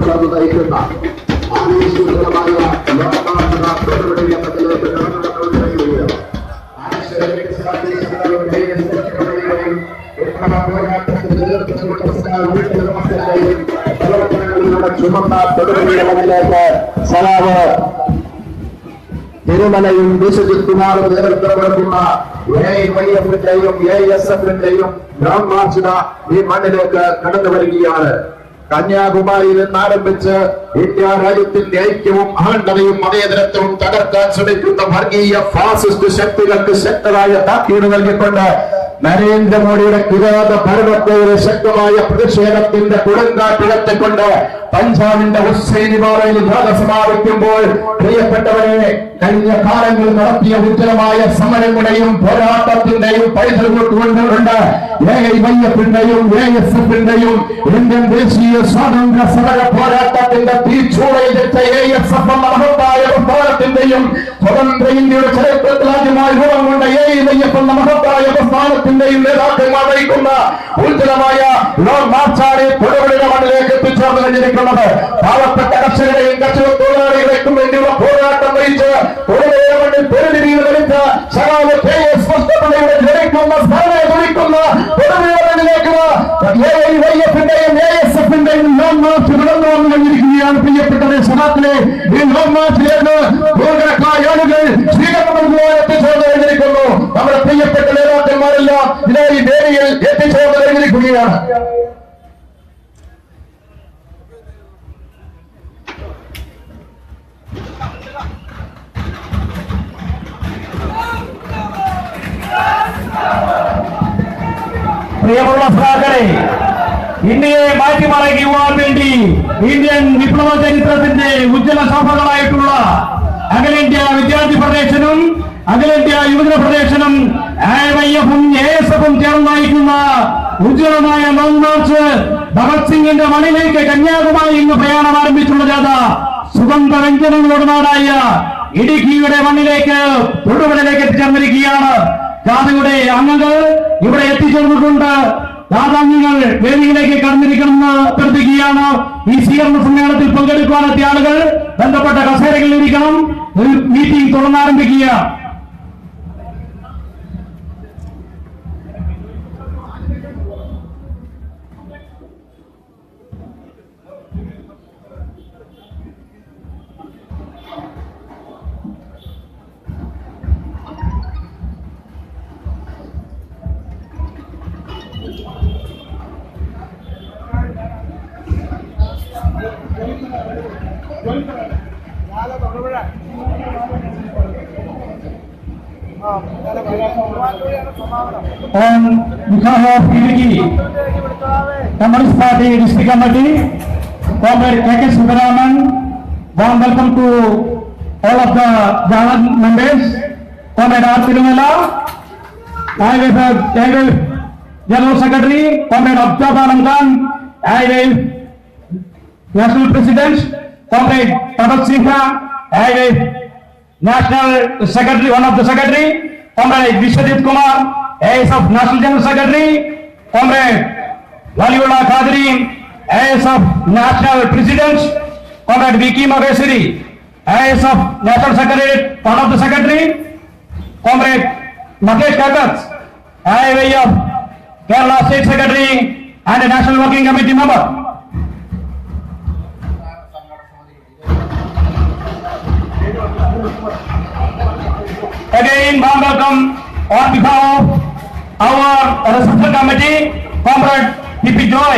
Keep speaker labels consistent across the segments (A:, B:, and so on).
A: ചേർന്ന് നയിക്കുന്ന ആവേശകരമായ ചുമന്ന തൊടുപുഴയുടെ മണ്ണിലേക്ക് സലാമ് തിരുമലയും വിശ്വജിത് കുമാറും നേതൃത്വം കൊടുക്കുന്ന AIYF-ന്റെയും ASF-ന്റെയും ലോങ് മാർച്ച് ഈ മണ്ണിലേക്ക് കടന്നു വരികയാണ്. കന്യാകുമാരിയിൽ നിന്ന് ആരംഭിച്ച് ഇന്ത്യ രാജ്യത്തിന്റെ ഐക്യവും അഖണ്ഡതയും മതേതരത്വവും തകർക്കാൻ ശ്രമിക്കുന്ന വർഗീയ ഫാസിസ്റ്റ് ശക്തികൾക്ക് ശക്തമായ താക്കീത് നൽകിക്കൊണ്ട് നരേന്ദ്രമോദിയുടെ കിരാത ഭരണത്തിനെതിരെ ശക്തമായ പ്രതിഷേധത്തിന്റെ കൊടുങ്കാറ്റിടത്തിക്കൊണ്ട് പഞ്ചാബിന്റെ ഹുസൈനിവാറയിൽ ജാഥ സമാപിക്കുമ്പോൾ പ്രിയപ്പെട്ടവരെ കഴിഞ്ഞ കാലങ്ങളിൽ നടത്തിയ ഉജ്ജ്വലമായ സമരങ്ങളുടെയും പോരാട്ടത്തിന്റെയും പൈതൽ കൊണ്ടുകൊണ്ട് AIYF-ന്റെയും ASF-ന്റെയും ഇന്ത്യൻ ദേശീയ സ്വാതന്ത്ര്യ സമര പോരാട്ടത്തിന്റെ തീച്ചൂളയിൽ ASF എന്ന മഹത്തായ പ്രസ്ഥാനത്തിന്റെയും സ്വതന്ത്ര ഇന്ത്യയുടെ ചരിത്രത്തിൽ ആദ്യമായി രൂപം കൊണ്ട AIYF എന്ന മഹത്തായ പ്രസ്ഥാനത്തിന്റെയും നേതാക്കന്മാർ നയിക്കുന്ന ഉജ്ജ്വലമായ ലോങ് മാർച്ചാണ് തൊടുപുഴയുടെ മണ്ണിലേക്ക് എത്തിച്ചേർന്ന് കഴിഞ്ഞിരിക്കുന്നത്. പാവപ്പെട്ട കർഷകരെയും കർഷക തൊഴിലാളികളേക്കും വേണ്ടിയുള്ള പോരാട്ടം നയിച്ച് തൊടുപുഴയുടെ മണ്ണിൽ പെരുതിരിയിൽ കളിച്ച സഖാവ് KS മുസ്തഫയുടെ ജനിക്കുന്ന സ്ഥാനയെ തുണിക്കുന്ന തൊടുപുഴയുടെ മണ്ണിലേക്ക് AIYF-ന്റെയും ASF-ന്റെയും ലോങ് മാർച്ച് നടന്നു വന്നു കഴിഞ്ഞിരിക്കുകയാണ്. പ്രിയപ്പെട്ടവരെ, സദാത്തിലെ ഈ ലോങ് മാർച്ചിലേക്ക് നൂറുകണക്കായ ആളുകൾ സ്വീകരണം എത്തിച്ചേർന്ന് കഴിഞ്ഞിരിക്കുന്നു. നമ്മുടെ പ്രിയപ്പെട്ട നേതാക്കന്മാരെല്ലാം ഈ വേദിയിൽ എത്തിച്ചേർന്ന് കഴിഞ്ഞിരിക്കുകയാണ്.
B: പ്രിയമുള്ള സഖാക്കളെ, ഇന്ത്യയെ മാറ്റിമറിക്കുവാൻ വേണ്ടി ഇന്ത്യൻ വിപ്ലവ ചരിത്രത്തിന്റെ ഉജ്ജ്വല ശോഭകളായിട്ടുള്ള അഖിലേന്ത്യാ വിദ്യാർത്ഥി ഫെഡറേഷനും അഖിലേന്ത്യാ യുവജന ഫെഡറേഷനും AIYF-ഉം ASF-ഉം ചേർന്ന് നയിക്കുന്ന ഉജ്ജ്വലമായ ലോങ് മാർച്ച് ഭഗത് സിംഗിന്റെ മണ്ണിലേക്ക് കന്യാകുമാരി ഇന്ന് പ്രയാണം ആരംഭിച്ചുള്ള ജാഥ സുഗന്ധ വ്യഞ്ജനങ്ങളുടെ നാടായ ഇടുക്കിയുടെ മണ്ണിലേക്ക് തൊടുപുഴയിലേക്ക് എത്തിച്ചേർന്നിരിക്കുകയാണ്. ജാഥയുടെ അംഗങ്ങൾ ഇവിടെ എത്തിച്ചേർന്നിട്ടുണ്ട്. ജാഥാംഗങ്ങൾ വേദിയിലേക്ക് കടന്നിരിക്കണമെന്ന് അഭ്യർത്ഥിക്കുകയാണ്. ഈ സ്വീകരണ സമ്മേളനത്തിൽ പങ്കെടുക്കുവാനെത്തിയ ആളുകൾ ബന്ധപ്പെട്ട കസേരകളിൽ ഇരിക്കണം. മീറ്റിംഗ് തുടർന്ന് ആരംഭിക്കുക. On behalf of Idukki Communist Party District Committee, Comrade K.K. Subaraman, warm welcome to all of the Jana members. Comrade R. Tirumala, AIYF General Secretary, Comrade Abdul Anand, AIYF National President, Comrade Bhagat Singh, AIYF National Secretary, one of the Secretary, Comrade Vishwajit Kumar, ASF National General Secretary, Comrade Waliullah Qadri, ASF National President, Comrade V.K. Maheshwari, ASF National Secretary, one of the Secretary, Comrade Makesh Kakat, AIYF Kerala State Secretary and a National Working Committee member. Again, warm welcome on behalf of our reception committee, Comrade P.P. Joy,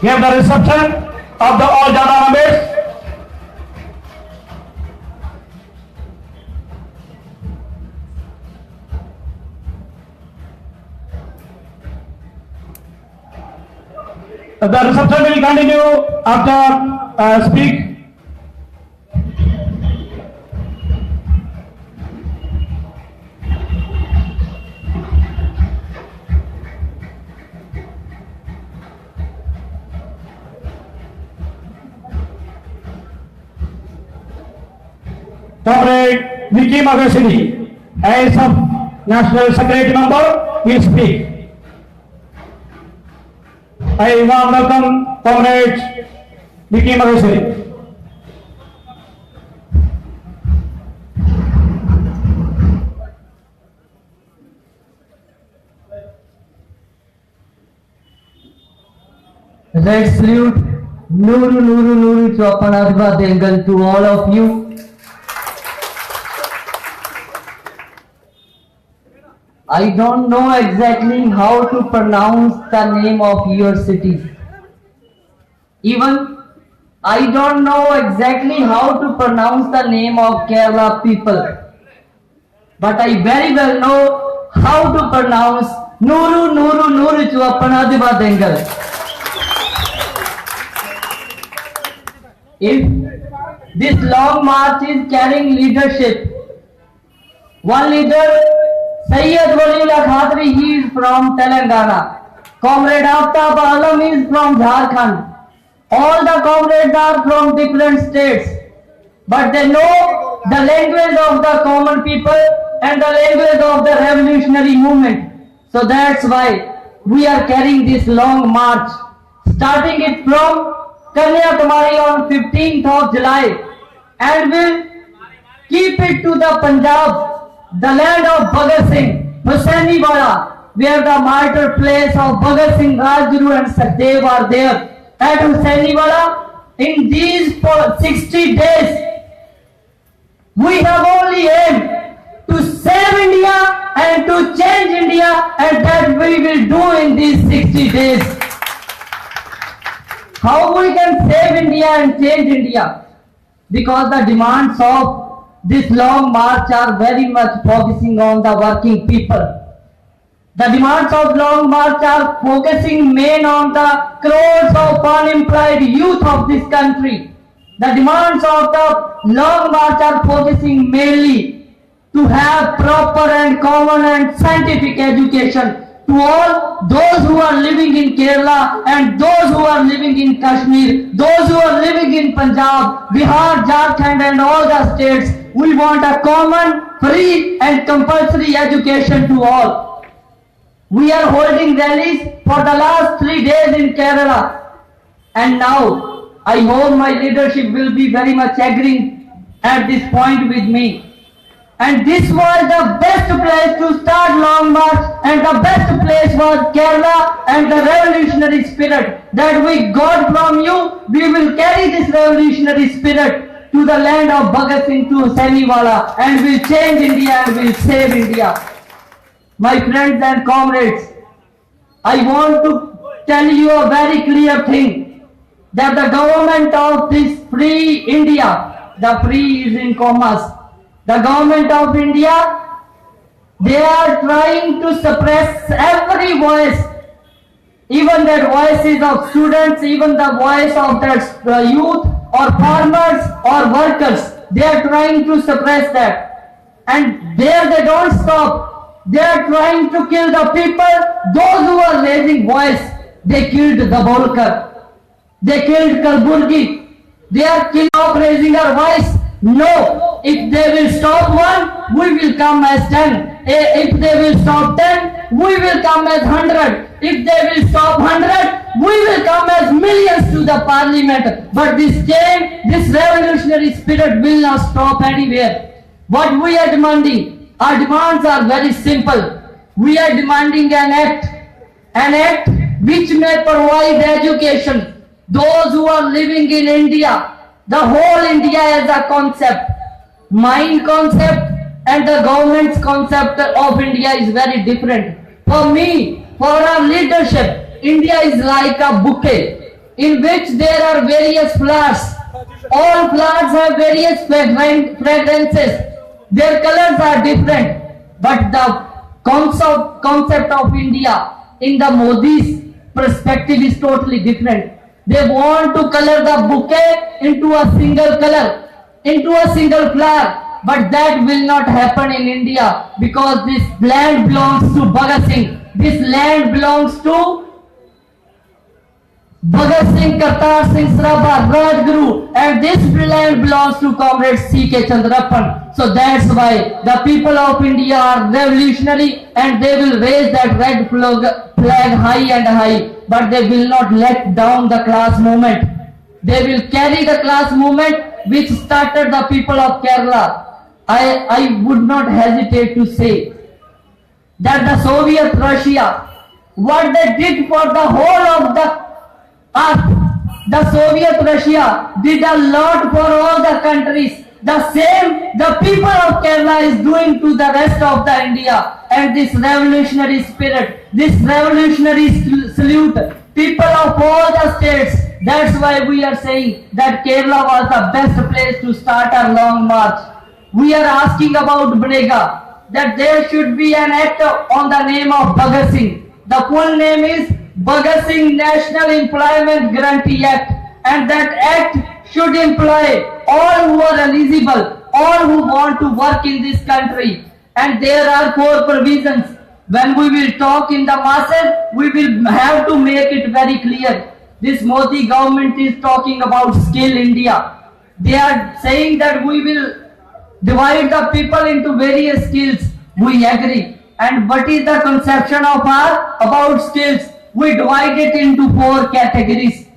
B: gave the reception of the all Jana members. The reception will continue after speak. Comrade V.K. Maheshwari, ASF National Secretary member, will speak. I warm welcome Comrade Vicky Maheshwari.
C: Red salute, Nuru Nuru Nuru to Apanadva Dengal to all of you. I don't know exactly how to pronounce the name of your cities. Even I don't know exactly how to pronounce the name of Kerala people. But I very well know how to pronounce Nuru Nuru Nuru to Apanadva Dengal. If this long march is carrying leadership, one leader, Sayyid Waliullah Khatri, he is from Telangana. Comrade Aftab Alam is from Jharkhand. All the comrades are from different states, but they know the language of the common people and the language of the revolutionary movement. So that's why we are carrying this long march, starting it from Kanyakumari on 15th of July, and will keep it to the Punjab, the land of Bhagat Singh, Hussainiwala, where the martyr place of Bhagat Singh, Rajguru and Sukhdev are there. At Hussainiwala, in these 60 days, we have only aimed to save India and to change India, and that we will do in these 60 days. How we can save India and change India? Because the demands of this long march are very much focusing on the working people. The demands of long march are focusing main on the crores of unemployed youth of this country. The demands of the long march are focusing mainly to have proper and common and scientific education to all those who are living in Kerala and those who are living in Kashmir, those who are living in Punjab, Bihar, Jharkhand and all the states. We want a common, free and compulsory education to all. We are holding rallies for the last 3 days in Kerala, and now I hope my leadership will be very much agreeing at this point with me. And this was the best place to start long march, and the best place was Kerala, and the revolutionary spirit that we got from you. We will carry this revolutionary spirit to the land of Bhagat Singh, to Hussainiwala, and will change India and will save India. My friends and comrades, I want to tell you a very clear thing, that the government of this free India, the free is in commas, the government of India, they are trying to suppress every voice, even the voices of students, even the voice of the youth or farmers or workers. They are trying to suppress that. And there they don't stop. They are trying to kill the people, those who are raising voice. They killed the Bolkar. They killed Kalburgi. They are killing of raising our voice. No, if they will stop one, we will come as 10. If they will stop 10, we will come as 100. If they will stop 100, we will come as millions to the parliament. But this change, this revolutionary spirit will not stop anywhere. What we are demanding, our demands are very simple. We are demanding an act which may provide education. Those who are living in India, the whole India as a concept, mine concept and the government's concept of India is very different. For me, for our leadership, India is like a bouquet in which there are various flowers. All flowers have various fragrances. Their colors are different. But the concept of India in the Modi's perspective is totally different. They want to color the bouquet into a single color, into a single flower. But that will not happen in India, because this land belongs to Bhagat Singh. This land belongs to Bhagat Singh, Kartar Singh Sarafa, Rajguru, and this land belongs to Comrade C.K. Chandrappan. So that's why the people of India are revolutionary, and they will raise that red flag high and high, but they will not let down the class movement. They will carry the class movement which started the people of Kerala. I would not hesitate to say that the Soviet Russia, what they did for the whole of the earth, the Soviet Russia did a lot for all the countries. The same the people of Kerala is doing to the rest of the India. And this revolutionary spirit, this revolutionary salute, people of all the states, that's why we are saying that Kerala was the best place to start our long march. We are asking about Brega, that there should be an act on the name of Bhagat Singh. The full name is Bhagat Singh National Employment Guarantee Act, and that act should employ all who are eligible, all who want to work in this country. And there are 4 provisions. When we will talk in the masses, we will have to make it very clear. This Modi government is talking about Skill India. They are saying that we will divide the people into various skills. We agree. And what is the conception of our about skills? We divide it into 4 categories: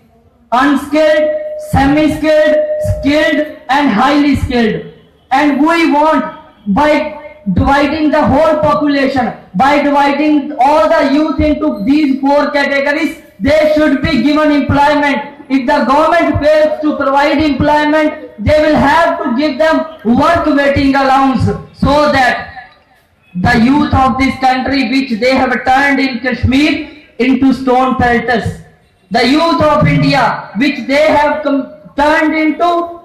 C: unskilled, semi-skilled, skilled, and highly skilled. And we want, by dividing the whole population, by dividing all the youth into these 4 categories, they should be given employment. If the government fails to provide employment, they will have to give them work waiting allowance, so that the youth of this country, which they have turned in Kashmir into stone pelters, the youth of India, which they have turned into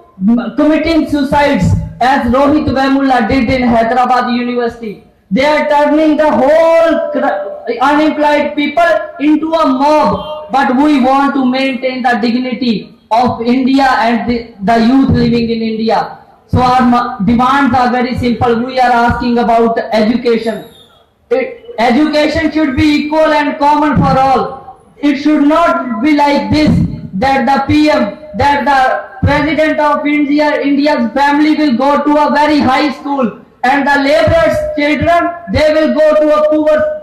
C: committing suicides, as Rohit Vemula did in Hyderabad University. They are turning the whole unemployed people into a mob. But we want to maintain the dignity of India and the youth living in India. So our demands are very simple. We are asking about education. Education should be equal and common for all. It should not be like this, that the PM, that the President of India's family will go to a very high school, and the laborers' children, they will go to a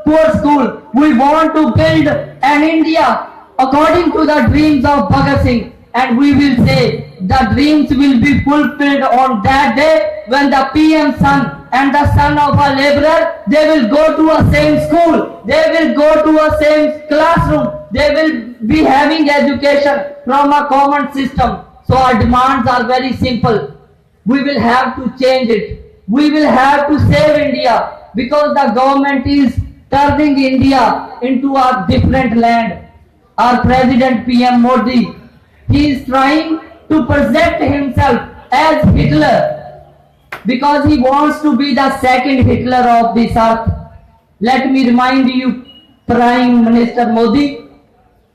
C: poor school. We want to build an India according to the dreams of Bhagat Singh, and we will say the dreams will be fulfilled on that day when the PM son and the son of a laborer, they will go to a same school, they will go to a same classroom, they will be having education from a common system. So our demands are very simple. We will have to change it. We will have to save India, because the government is turning India into a different land. Our President PM Modi, he is trying to present himself as Hitler, because he wants to be the second Hitler of this earth. Let me remind you, Prime Minister Modi,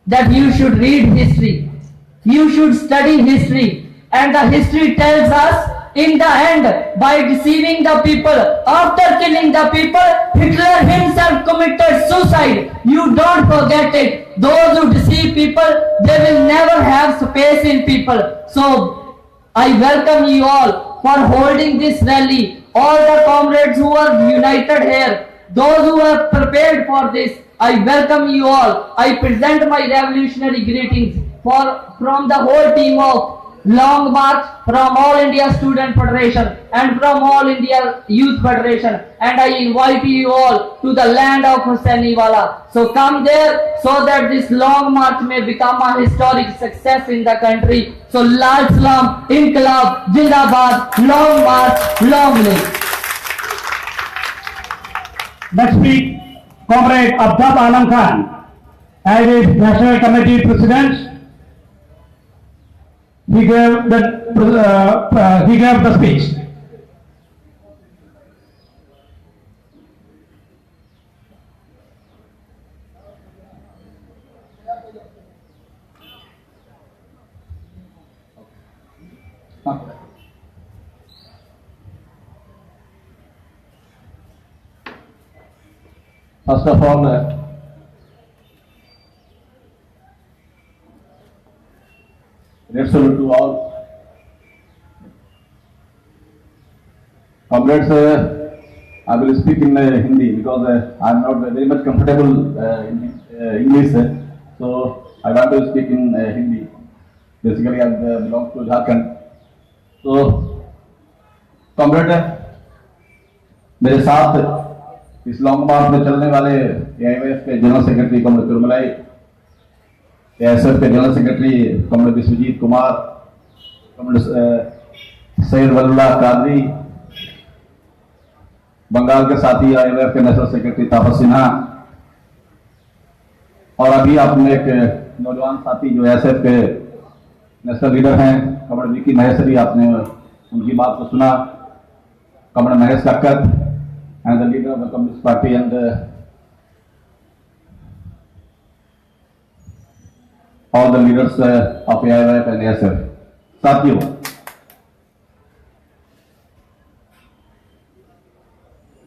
C: that you should read history. You should study history. And the history tells us, in the end, by deceiving the people, after killing the people, Hitler himself committed suicide. You don't forget it. Those who deceive people, they will never have space in people. So, I welcome you all for holding this rally. All the comrades who are united here, those who are prepared for this, I welcome you all. I present my revolutionary greetings from the whole team of Long March, from All India Student Federation and from All India Youth Federation, and I invite you all to the land of Hussainiwala. So come there, so that this long march may become a historic success in the country. So Lal Salam, Inqilab, Jindabad, Long March, long live.
B: Next speak, Comrade Abdab Alam Khan, as is National Committee President. He gave the speech.
D: First of all, great salute to all. Comrades, I will speak in Hindi because I am not very much comfortable in English, so I want to speak in Hindi. Basically, I belong to Jharkhand. तो comrade मेरे साथ इस long मार्च में चलने वाले AIWF के general secretary comrade Tirumalai, AISF के general secretary comrade Vishwajeet Kumar, comrade Syed Walliullah Qadri, Bengal के साथी AIWF के नेशनल सेक्रेटरी तापस सिन्हा, और अभी आपने एक नौजवान साथी जो AISF के नेशनल लीडर हैं कॉमरेड विकी महेश्वरी, आपने उनकी बात को सुना। Comrade Mahesh Kakkar and the leader of the communist party and all the leaders of AIWF and AISF। साथियों,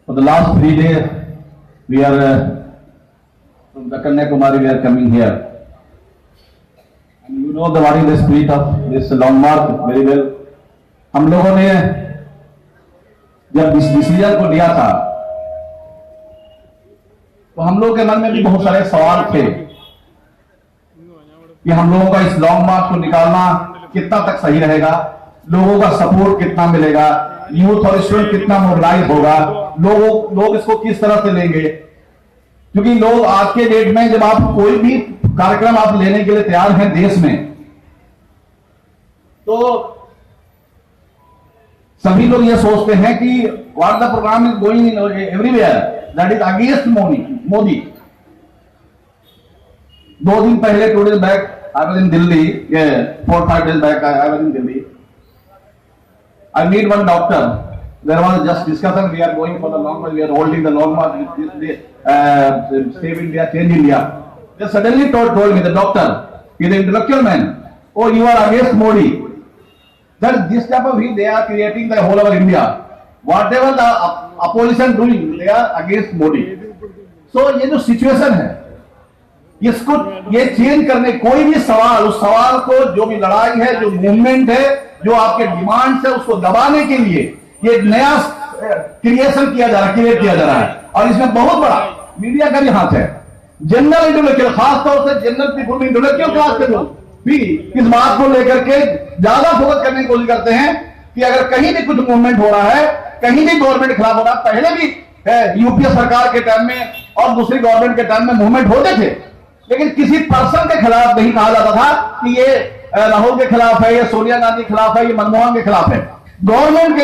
D: for the last 3 days we are from the Kanyakumari we are coming here. And you know what is the spirit of this long march very well. हम लोगों ने जब इस decision को लिया था तो हम लोगों के मन में भी बहुत सारे सवाल थे कि हम लोगों का इस लॉन्ग मार्च को निकालना कितना तक सही रहेगा, लोगों का सपोर्ट कितना मिलेगा, यूथ और स्टूडेंट कितना मोबिलाइज होगा, लोग इसको किस तरह से लेंगे। क्योंकि लोग आज के डेट में जब आप कोई भी कार्यक्रम आप लेने के लिए तैयार हैं देश में, तो सभी लोग ये सोचते हैं कि what the programme is going in everywhere that is against Modi. 2 दिन पहले 2 days back I was in Delhi, 4-5 days back I was in Delhi. I meet one doctor. There was just discussion. We are going for the long march. We are holding the long march. Save India, change India. They suddenly told me, the doctor, he is an intellectual man. Oh, you are against Modi. That this type of thing they are creating the whole of India. Whatever the opposition doing, they are against Modi. So ये जो situation है, इसको ये change करने कोई भी सवाल, उस सवाल को जो भी लड़ाई है, जो मूवमेंट है, जो आपके डिमांड्स है, उसको दबाने के लिए ये नया क्रिएशन किया जा रहा है। और इसमें बहुत बड़ा मीडिया का भी हाथ है। जनरल इंटेलेक्चुअल, खासतौर से जनरल पीपुल इंटेलेक्चुअल क्लास के लोग भी इस बात को लेकर के ज्यादा फोकस करने की कोशिश करते हैं कि अगर कहीं भी कुछ मूवमेंट हो रहा है, कहीं भी गवर्नमेंट के खिलाफ हो रहा है, पहले भी यूपीए सरकार के टाइम में और दूसरी गवर्नमेंट के टाइम में मूवमेंट होते थे, लेकिन किसी पर्सन के खिलाफ नहीं कहा जाता था कि ये राहुल के खिलाफ है, ये सोनिया गांधी के खिलाफ है, ये मनमोहन के खिलाफ है। गवर्नमेंट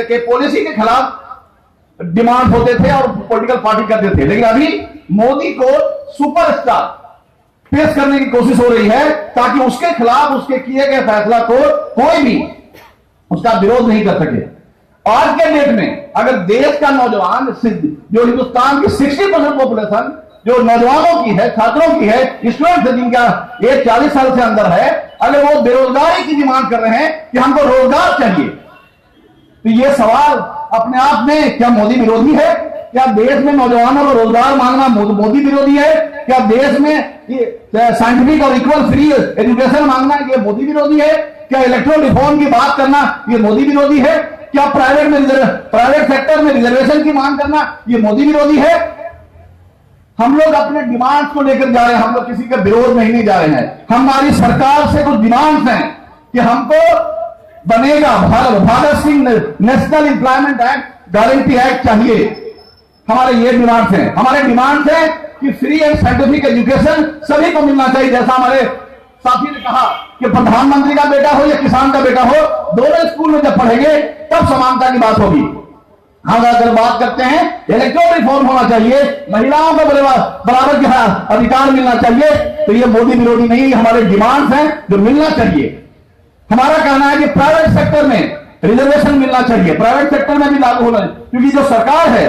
D: के पॉलिसी के खिलाफ डिमांड होते थे और पॉलिटिकल पार्टी करते थे। लेकिन अभी मोदी को सुपरस्टार पेश करने की कोशिश हो रही है ताकि उसके खिलाफ उसके किए गए फैसला को कोई भी उसका विरोध नहीं कर सके। आज के डेट में अगर देश का नौजवान, जो हिंदुस्तान की 60% पॉपुलेशन जो नौजवानों की है, छात्रों की है, स्टूडेंट्स जिनका एज 40 साल से अंदर है, अगर वो बेरोजगारी की डिमांड कर रहे हैं कि हमको रोजगार चाहिए, तो ये सवाल अपने आप में क्या मोदी विरोधी है? क्या देश में नौजवानों को रोजगार मांगना मोदी विरोधी है? क्या देश में साइंटिफिक और इक्वल फ्री एजुकेशन मांगना ये मोदी विरोधी है? क्या इलेक्ट्रल रिफॉर्म की बात करना ये मोदी विरोधी है? क्या प्राइवेट सेक्टर में रिजर्वेशन की मांग करना ये मोदी विरोधी है? हम लोग अपने डिमांड्स को लेकर जा रहे हैं, हम लोग किसी के विरोध में ही नहीं जा रहे हैं। हमारी सरकार से कुछ डिमांड्स हैं कि हमको बनेगा Bhagat Singh national employment act, guarantee act चाहिए। हमारे ये डिमांड्स हैं। हमारे डिमांड्स हैं कि फ्री एंड साइंटिफिक एजुकेशन सभी को मिलना चाहिए। जैसा हमारे साथी ने कहा कि प्रधानमंत्री का बेटा हो या किसान का बेटा हो, दोनों स्कूल में जब पढ़ेंगे तब समानता की बात होगी। हम अगर बात करते हैं इलेक्ट्रल रिफॉर्म होना चाहिए, महिलाओं को बराबर के अधिकार मिलना चाहिए, तो ये मोदी विरोधी नहीं, हमारे डिमांड्स हैं जो मिलना चाहिए। हमारा कहना है कि प्राइवेट सेक्टर में रिजर्वेशन मिलना चाहिए, प्राइवेट सेक्टर में भी लागू होना चाहिए, क्योंकि जो सरकार है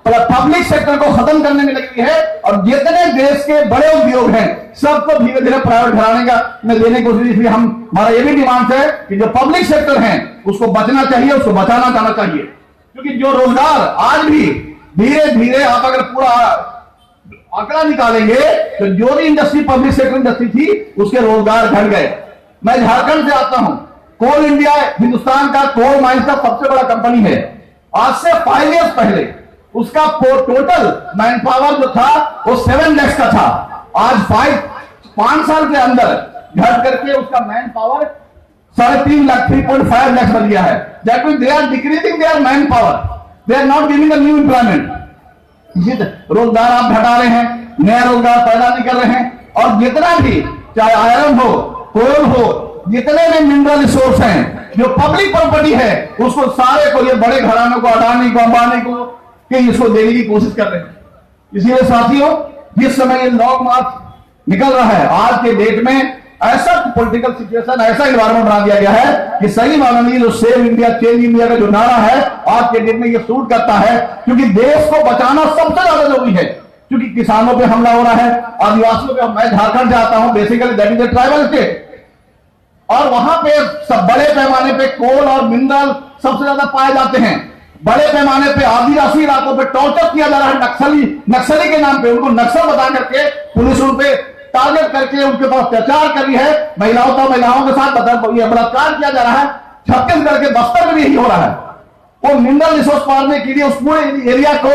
D: पब्लिक सेक्टर को खत्म करने में लगी है और जितने देश के बड़े उद्योग हैं सबको धीरे धीरे प्राइवेट घराने का में देने की कोशिश। इसलिए हमारा ये भी डिमांड है कि जो पब्लिक सेक्टर है उसको बचना चाहिए, उसको बचाना जाना चाहिए। क्योंकि जो रोजगार आज भी धीरे धीरे आप अगर पूरा आंकड़ा निकालेंगे तो जो भी इंडस्ट्री पब्लिक सेक्टर इंडस्ट्री थी उसके रोजगार घट गए। मैं झारखंड से आता हूं, कोल इंडिया हिंदुस्तान का कोल माइंस का सबसे बड़ा कंपनी है। आज से 5 years पहले उसका टोटल मैन पावर जो था वो 7 lakhs का था। आज 5 साल के अंदर घट करके उसका मैन पावर 3.5 लाख 3.5 लाख बन गया है। That mean they are decreasing their manpower, they are not giving a new employment. इसी रोजगार आप घटा रहे हैं, नया रोजगार पैदा नहीं कर रहे हैं। और जितना भी चाहे आयरन हो, कोल हो, जितने भी मिनरल रिसोर्स हैं जो पब्लिक प्रॉपर्टी है, उसको सारे को ये बड़े घरानों को, अडानी को, अंबानी को, कि इसको देने की कोशिश कर रहे हैं। इसीलिए साथियों, जिस समय ये लॉन्ग मार्च निकल रहा है, आज के डेट में ऐसा पॉलिटिकल सिचुएशन, ऐसा इन्वायरमेंट बना दिया गया है कि सही माना नहीं, जो सेव इंडिया चेंज इंडिया का जो नारा है आज के डेट में ये सूट करता है। क्योंकि देश को बचाना सबसे ज्यादा जरूरी है, क्योंकि किसानों पे हमला हो रहा है, आदिवासियों पे। मैं झारखंड जाता हूं, basically that is a tribal state, और वहां पे सब बड़े पैमाने पे कोल और मिनरल सबसे ज्यादा पाए जाते हैं। बड़े पैमाने पे आदिवासी इलाकों पे टॉर्चर किया जा रहा है, नक्सली के नाम पे। उनको नक्सल बता करके पुलिस उन पे टारगेट करके उनके पास अत्याचार कर रही है। महिलाओं के साथ बलात्कार किया जा रहा है। छत्तीसगढ़ के बस्तर में भी यही हो रहा है। वो मिनरल रिसोर्स पाने के लिए उस पूरे एरिया को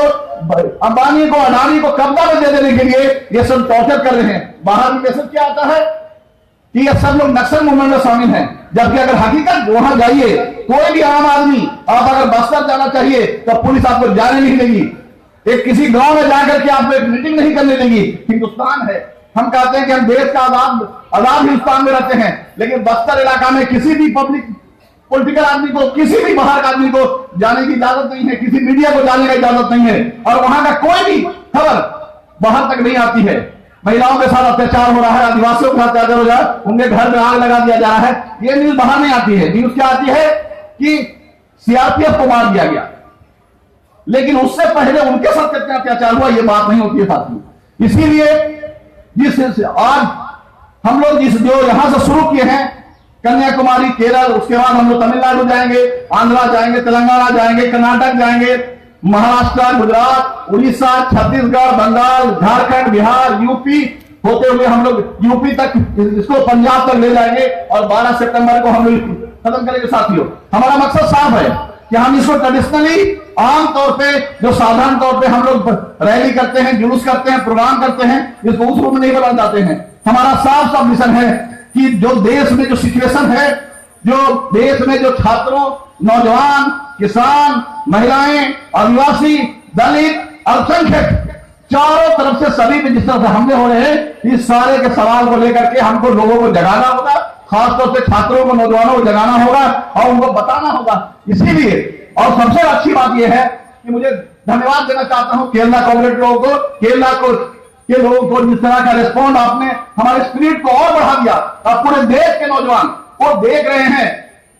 D: अंबानी को, अडानी को कब्जा में दे देने के लिए ये सब टॉर्चर कर रहे हैं। बाहर में मैसेज क्या आता है कि ये सब लोग नक्सल मूवमेंट में शामिल हैं, जबकि अगर हकीकत वहां जाइए, कोई भी आम आदमी, आप अगर बस्तर जाना चाहिए तो पुलिस आपको जाने नहीं देगी। एक किसी गांव में जाकर के आपको एक मीटिंग नहीं करने देगी। हिंदुस्तान है, हम कहते हैं कि हम देश का आजाद हिंदुस्तान में रहते हैं, लेकिन बस्तर इलाका में किसी भी पब्लिक पॉलिटिकल आदमी को, किसी भी बाहर का आदमी को जाने की इजाजत नहीं है, किसी मीडिया को जाने की इजाजत नहीं है, और वहां का कोई भी खबर बाहर तक नहीं आती है। महिलाओं के साथ अत्याचार हो रहा है, आदिवासियों के साथ अत्याचार हो रहा है, उनके घर में आग लगा दिया जा रहा है। ये न्यूज बाहर नहीं आती है। न्यूज क्या आती है कि सीआरपीएफ को मार दिया गया, लेकिन उससे पहले उनके साथ कितना अत्याचार हुआ ये बात नहीं होती है साथियों। इसीलिए जिस आज हम लोग जो यहां से शुरू किए हैं, कन्याकुमारी, केरल, उसके बाद हम लोग तमिलनाडु जाएंगे, आंध्रा जाएंगे, तेलंगाना जाएंगे, कर्नाटक जाएंगे, महाराष्ट्र, गुजरात, उड़ीसा, छत्तीसगढ़, बंगाल, झारखंड, बिहार, यूपी होते हुए हम लोग यूपी तक, इसको पंजाब तक ले जाएंगे और 12 सितंबर को हम लोग खत्म करेंगे। साथियों, हमारा मकसद साफ है कि हम इसको ट्रेडिशनली आम तौर पे, जो साधारण तौर पे हम लोग रैली करते हैं, जुलूस करते हैं, प्रोग्राम करते हैं, इसको उस रूप में नहीं बदल जाते हैं। हमारा साफ मिशन है कि जो देश में जो सिचुएशन है, जो देश में जो छात्रों, नौजवान, किसान, महिलाएं, आदिवासी, दलित, अल्पसंख्यक, चारों तरफ से सभी में जिस तरह से हमले हो रहे हैं, इस सारे के सवाल को लेकर के हमको लोगों को जगाना होगा, खासतौर से छात्रों को, नौजवानों को जगाना होगा और उनको बताना होगा। इसीलिए, और सबसे अच्छी बात यह है कि मुझे धन्यवाद देना चाहता हूं केरला कांग्रेस लोगों को, केरला के लोगों को, जिस तरह का रिस्पॉन्ड आपने हमारे स्पिरिट को और बढ़ा दिया। अब पूरे देश के नौजवान वो देख रहे हैं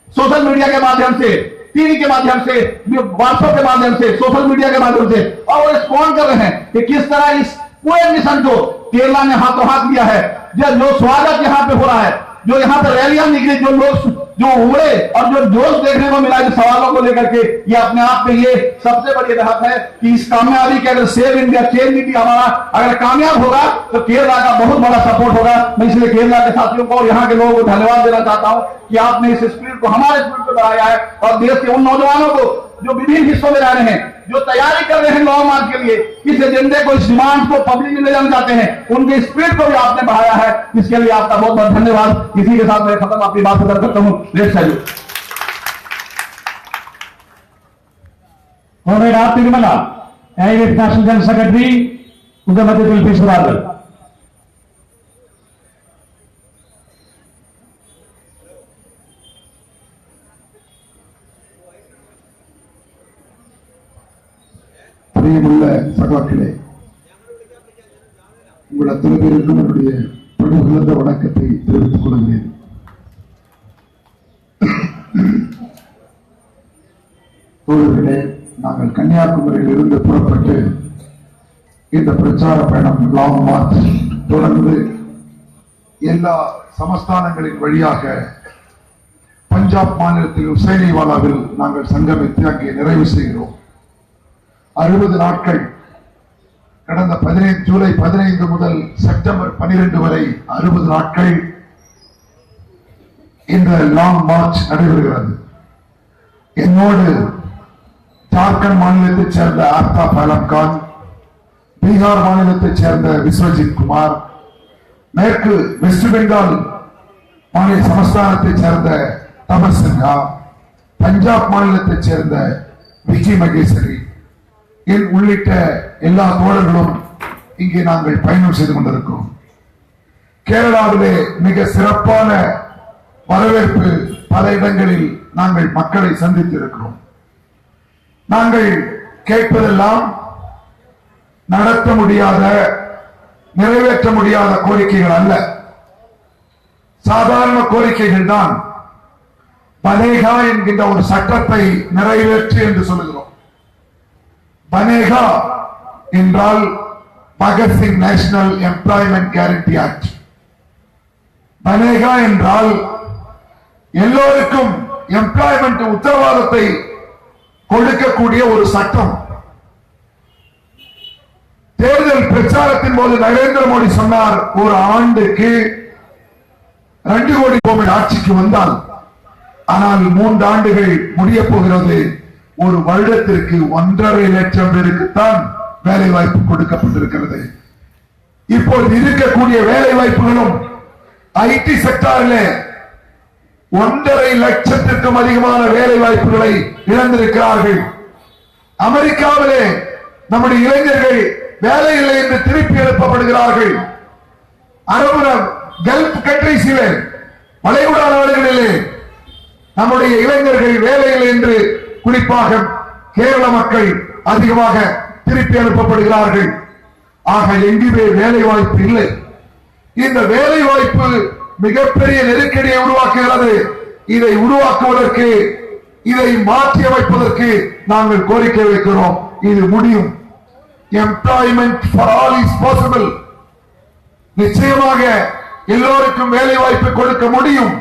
D: सोशल मीडिया के माध्यम से, टीवी के माध्यम से, व्हाट्सएप के माध्यम से, सोशल मीडिया के माध्यम से, और वो रिस्पॉन्ड कर रहे हैं कि किस तरह इस पूरे मिशन को केरला ने हाथों हाथ दिया है। जो स्वागत यहाँ पे हो रहा है, जो यहाँ पे रैलियां निकली, जो लोग जो उमड़े और जो जोश देखने को मिला इस सवालों को लेकर के, ये अपने आप में ये सबसे बड़ी राहत है कि इस कामयाबी के, अगर सेव इंडिया चेंज इंडिया हमारा अगर कामयाब होगा तो केरला का बहुत बड़ा सपोर्ट होगा। मैं इसलिए केरला के साथियों को और यहाँ के लोगों को धन्यवाद देना चाहता हूँ कि आपने इस स्पिरिट को, हमारे स्पिरिट को बढ़ाया है, और देश के उन नौजवानों को जो विभिन्न हिस्सों में रह रहे हैं, जो तैयारी कर रहे हैं लॉन्ग मार्च के लिए, इस एजेंडे को, इस डिमांड को पब्लिक में ले जाना चाहते हैं, उनके स्पिरिट को भी आपने बढ़ाया है। इसके लिए आपका बहुत बहुत धन्यवाद। इसी के साथ मैं खत्म अपनी बात खत्म करता हूँ। Let's salute.
B: Comrade R. Tirumala, AIF National General Secretary, Udamadhi Tulfi Suvargal.
A: பிரியமுள்ள சகோதரர்களே, உங்கள் அத்தனை பேருக்கும் என்னுடைய பணிபுரிந்த வணக்கத்தை தெரிவித்துக் கொள்கிறேன். தோழர்களே, நாங்கள் கன்னியாகுமரியில் இருந்து புறப்பட்டு இந்த பிரச்சார பயணம் லாங் மார்ச் தொடர்ந்து எல்லா சமஸ்தானங்களின் வழியாக பஞ்சாப் மாநிலத்தில் உசைனிவாலாவில் நாங்கள் சங்கமித்து அங்கே நிறைவு செய்கிறோம். 60 நாட்கள், கடந்த ஜூலை 15 முதல் செப்டம்பர் 12 வரை 60 நாட்கள் இந்த லாங் மார்ச் நடைபெறுகிறது. என்னோடு ஜார்க்கண்ட் மாநிலத்தைச் சேர்ந்த ஆர்த்தாப் ஆலம் கான், பீகார் மாநிலத்தைச் சேர்ந்த விஸ்வஜித் குமார், மேற்கு வெஸ்ட் பெங்கால் மாநில சமஸ்தானத்தைச் சேர்ந்த தபஸ் சின்ஹா, பஞ்சாப் மாநிலத்தைச் சேர்ந்த விஜய் மகேஸ்வரி உள்ளிட்ட எல்லா தோழர்களும் இங்கே நாங்கள் பயணம் செய்து கொண்டிருக்கிறோம். கேரளாவிலே மிக சிறப்பான வரவேற்பு பல இடங்களில் நாங்கள் மக்களை சந்தித்திருக்கிறோம். நாங்கள் கேட்பதெல்லாம் நடத்த முடியாத, நிறைவேற்ற முடியாத கோரிக்கைகள் அல்ல, சாதாரண கோரிக்கைகள் தான். பனேகா என்கின்ற ஒரு சட்டத்தை நிறைவேற்று என்று சொல்லுகிறோம். பனேகா என்றால் Bhagat Singh national employment guarantee act. பனேகா என்றால் எல்லோருக்கும் எம்ப்ளாய்மெண்ட் உத்தரவாதத்தை கொடுக்கக்கூடிய ஒரு சட்டம். தேர்தல் பிரச்சாரத்தின் போது நரேந்திர மோடி சொன்னார், ஒரு ஆண்டுக்கு 2 கோடி ரூபாய் ஆட்சிக்கு வந்தால், ஆனால் 3 ஆண்டுகள் முடிய போகிறது, ஒரு வருடத்திற்கு 1.5 லட்சம் பேருக்குத்தான் வேலை வாய்ப்பு கொடுக்கப்பட்டிருக்கிறது. இப்போது இருக்கக்கூடிய வேலை வாய்ப்புகளும் ஐடி செக்டாரிலே 1.5 லட்சத்திற்கும் அதிகமான வேலை வாய்ப்புகளை இழந்திருக்கிறார்கள். அமெரிக்காவிலே நம்முடைய இளைஞர்கள் வேலை இல்லை என்று திருப்பி எழுப்பப்படுகிறார்கள். அரபு கல்ஃப் கண்ட்ரீஸிலே, வளைகுடா நாடுகளிலே நம்முடைய இளைஞர்கள் வேலை இல்லை என்று குறிப்பாக கேரள மக்கள் அதிகமாக திருப்பி அனுப்பப்படுகிறார்கள். ஆக எங்குமே வேலை வாய்ப்பு இல்லை. இந்த வேலை வாய்ப்பு மிகப்பெரிய நெருக்கடியை உருவாக்குகிறது. இதை உருவாக்குவதற்கு, இதை மாற்றி அமைப்பதற்கு நாங்கள் கோரிக்கை வைக்கிறோம். இது முடியும். Employment for all is possible. நிச்சயமாக எல்லோருக்கும் வேலை வாய்ப்பு கொடுக்க முடியும்.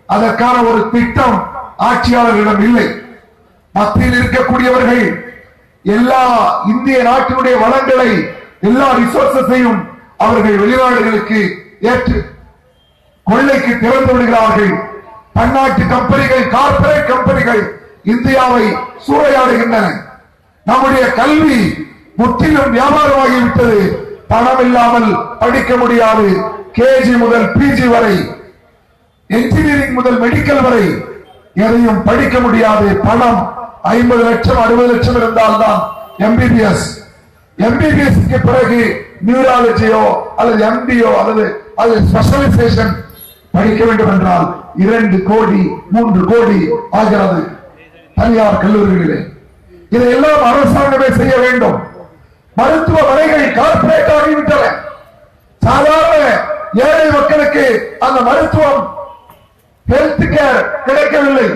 A: அதற்கான ஒரு திட்டம் ஆட்சியாளர்களிடம் இல்லை. மத்தியில் இருக்கக்கூடியவர்கள் எல்லா இந்திய நாட்டினுடைய வளங்களை, எல்லா ரிசோர்ஸையும் அவர்கள் வெளிநாடுகளுக்கு ஏற்று கொள்ளைக்கு திறந்து விடுகிறார்கள். பன்னாட்டு கம்பெனிகள், கார்ப்பரேட் கம்பெனிகள் இந்தியாவை சூறையாடுகின்றன. நம்முடைய கல்வி முற்றிலும் வியாபாரமாகிவிட்டது. பணம் இல்லாமல் படிக்க முடியாது. கேஜி முதல் பிஜி வரை, என்ஜினியரிங் முதல் மெடிக்கல் வரை எதையும் படிக்க முடியாது. பணம் 50 லட்சம் 60 லட்சம் இருந்தால்தான் எம்பிபிஎஸ். எம்பிபிஎஸ்க்கு பிறகு நியூராலஜியோ அல்லது எம்டியோ அல்லது ஸ்பெஷலைசேஷன் படிக்க வேண்டும் என்றால் 2 கோடி 3 கோடி ஆகிறது தனியார் கல்லூரிகளிலே. இதையெல்லாம் அரசாங்கமே செய்ய வேண்டும். மருத்துவமனைகள் கார்ப்பரேட் ஆகிவிட்டன. சாதாரண ஏழை மக்களுக்கு அந்த மருத்துவம், ஹெல்த் கேர் கிடைக்கவில்லை.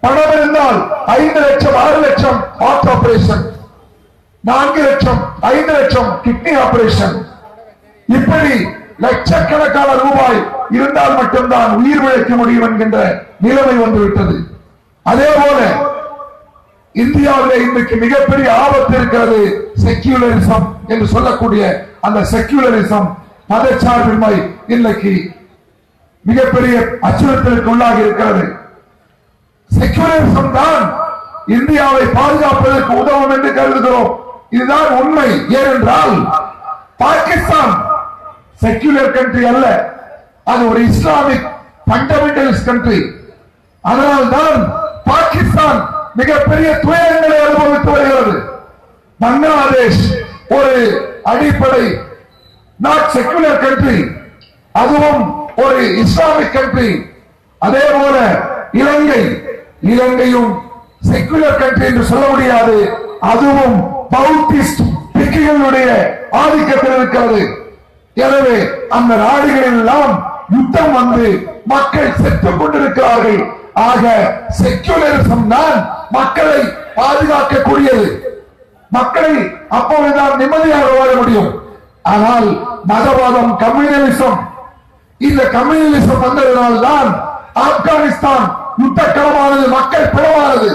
A: பணம் இருந்தால் 5 லட்சம் 6 லட்சம் ஹார்ட் ஆபரேஷன், 4 லட்சம் 5 லட்சம் கிட்னி ஆபரேஷன், இப்படி லட்சக்கணக்கான ரூபாய் இருந்தால் மட்டும்தான் உயிர் பிழைக்க முடியும் என்கின்ற நிலைமை வந்துவிட்டது. அதே போல இந்தியாவிலே இன்றைக்கு மிகப்பெரிய ஆபத்து இருக்கிறது. செக்யூலரிசம் என்று சொல்லக்கூடிய அந்த செக்யூலரிசம், மதச்சார்பின்மை இன்றைக்கு மிகப்பெரிய அச்சுறுத்தலுக்கு உள்ளாகி இருக்கிறது. செக்யூலரிசம் தான் இந்தியாவை பாதுகாப்பதற்கு உதவும் என்று கருதுகிறோம். இதுதான் உண்மை. ஏனென்றால் பாகிஸ்தான் செக்யூலர் கண்ட்ரி அல்ல, அது ஒரு இஸ்லாமிக் ஃபண்டமெண்டலிஸ்ட் கண்ட்ரி. அதனால்தான் பாகிஸ்தான் மிகப்பெரிய துயரங்களை அனுபவித்து வருகிறது. பங்களாதேஷ் ஒரு அடிப்படை நாட் செக்யூலர் கண்ட்ரி, அதுவும் ஒரு இஸ்லாமிக் கண்ட்ரி. அதே போல இலங்கையும் செக்யூலர் கண்ட்ரி என்று சொல்ல முடியாது. அதுவும் பௌத்திஸ்ட் பிக்குகளுடைய ஆதிக்கத்தில் இருக்கிறது. எனவே அந்த நாடுகளில் எல்லாம் யுத்தம் வந்து மக்கள் செத்துக் கொண்டிருக்கிறார்கள். ஆக செக்யூலரிசம் தான் மக்களை பாதுகாக்கக்கூடியது. மக்களை அப்பொழுதுதான் நிம்மதியாக வாழ முடியும். ஆனால் மதவாதம், கம்யூனலிசம், இந்த கம்யூனலிசம் வந்ததனால் தான் ஆப்கானிஸ்தான் யுத்தக்களமானது, மக்கள் பிளவானது.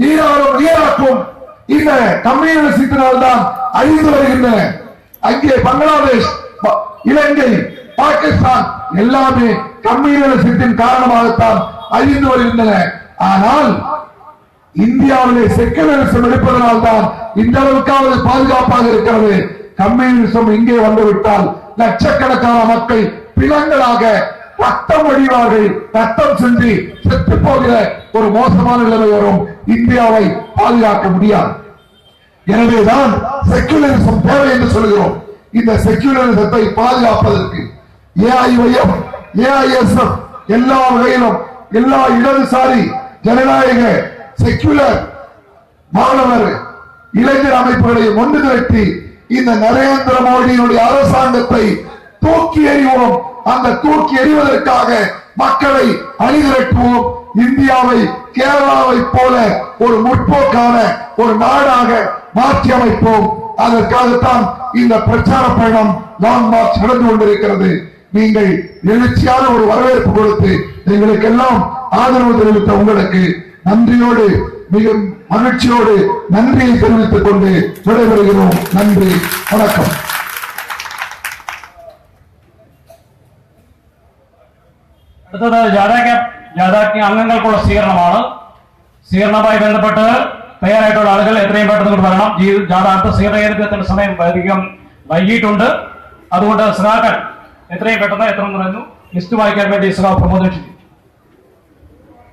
A: ஈரானும் ஈராக்கும் இந்த கம்யூனிஸ்டினால் தான் அழிந்து வருகின்றன. அங்கே பங்களாதேஷ், இலங்கை, பாகிஸ்தான் எல்லாமே கம்யூனிசத்தின் காரணமாகத்தான் அழிந்து வருகின்றன. ஆனால் இந்தியாவிலே செக்குலரிசம் எடுப்பதனால் தான் இந்த அளவுக்காவது பாதுகாப்பாக இருக்கிறது. கம்யூனிசம் இங்கே வந்துவிட்டால் லட்சக்கணக்கான மக்கள் பிணங்களாக ரத்தம் வடிவார்கள், ரத்தம் சிந்தி செத்து போகிற ஒரு மோசமான நிலைமை வரும். இந்தியாவை பாதுகாக்க முடியாது. எனவேதான் செக்குலரிசம் தேவை என்று சொல்கிறோம். இந்த செக்குலரிசத்தை பாதுகாப்பதற்கு ஏஐஒய்எஃப், ஏஐஎஸ்எஃப் எல்லா வகையிலும் எல்லா இடதுசாரி ஜனநாயக செக்குலர் மாணவர் இளைஞர் அமைப்புகளை ஒன்று திரட்டி இந்த நரேந்திர மோடியினுடைய அரசாங்கத்தை தூக்கி எறிவோம். அந்த தூக்கி எறிவதற்காக மக்களை அணிதிரட்டுவோம். இந்தியாவை கேரளாவை போல ஒரு முற்போக்கான ஒரு நாடாக மாற்றி அமைப்போம். அதற்காகத்தான் இந்த பிரச்சார பயணம் லாங் மார்ச் நடந்து கொண்டிருக்கிறது. நீங்கள் எழுச்சியான ஒரு வரவேற்பு கொடுத்து எங்களுக்கெல்லாம் ஆதரவு தெரிவித்த உங்களுக்கு நன்றியோடு, மிக மகிழ்ச்சியோடு நன்றியை தெரிவித்துக் கொண்டு விடைபெறுகிறோம். நன்றி, வணக்கம்.
B: അടുത്തത് ജാഥാക്ക് അംഗങ്ങൾക്കുള്ള സ്വീകരണവുമായി ബന്ധപ്പെട്ട് തയ്യാറായിട്ടുള്ള ആളുകൾ എത്രയും പെട്ടെന്ന് കൊണ്ട് വരണം. ജാഥാർത്ഥ സ്വീകരണത്തിന് സമയം അധികം വൈകിട്ടുണ്ട്. അതുകൊണ്ട് സഖാക്കൾ എത്രയും പെട്ടെന്ന് എത്തണം പറയുന്നു. ലിസ്റ്റ് വായിക്കാൻ വേണ്ടി സഖാവ് പ്രമോദ് ക്ഷണിക്കുന്നു.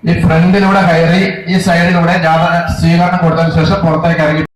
E: ഈ ഫ്രണ്ടിലൂടെ കയറി ഈ സൈഡിലൂടെ ജാഥ സ്വീകരണം കൊടുത്തതിനു ശേഷം പുറത്തേക്ക് ഇറങ്ങി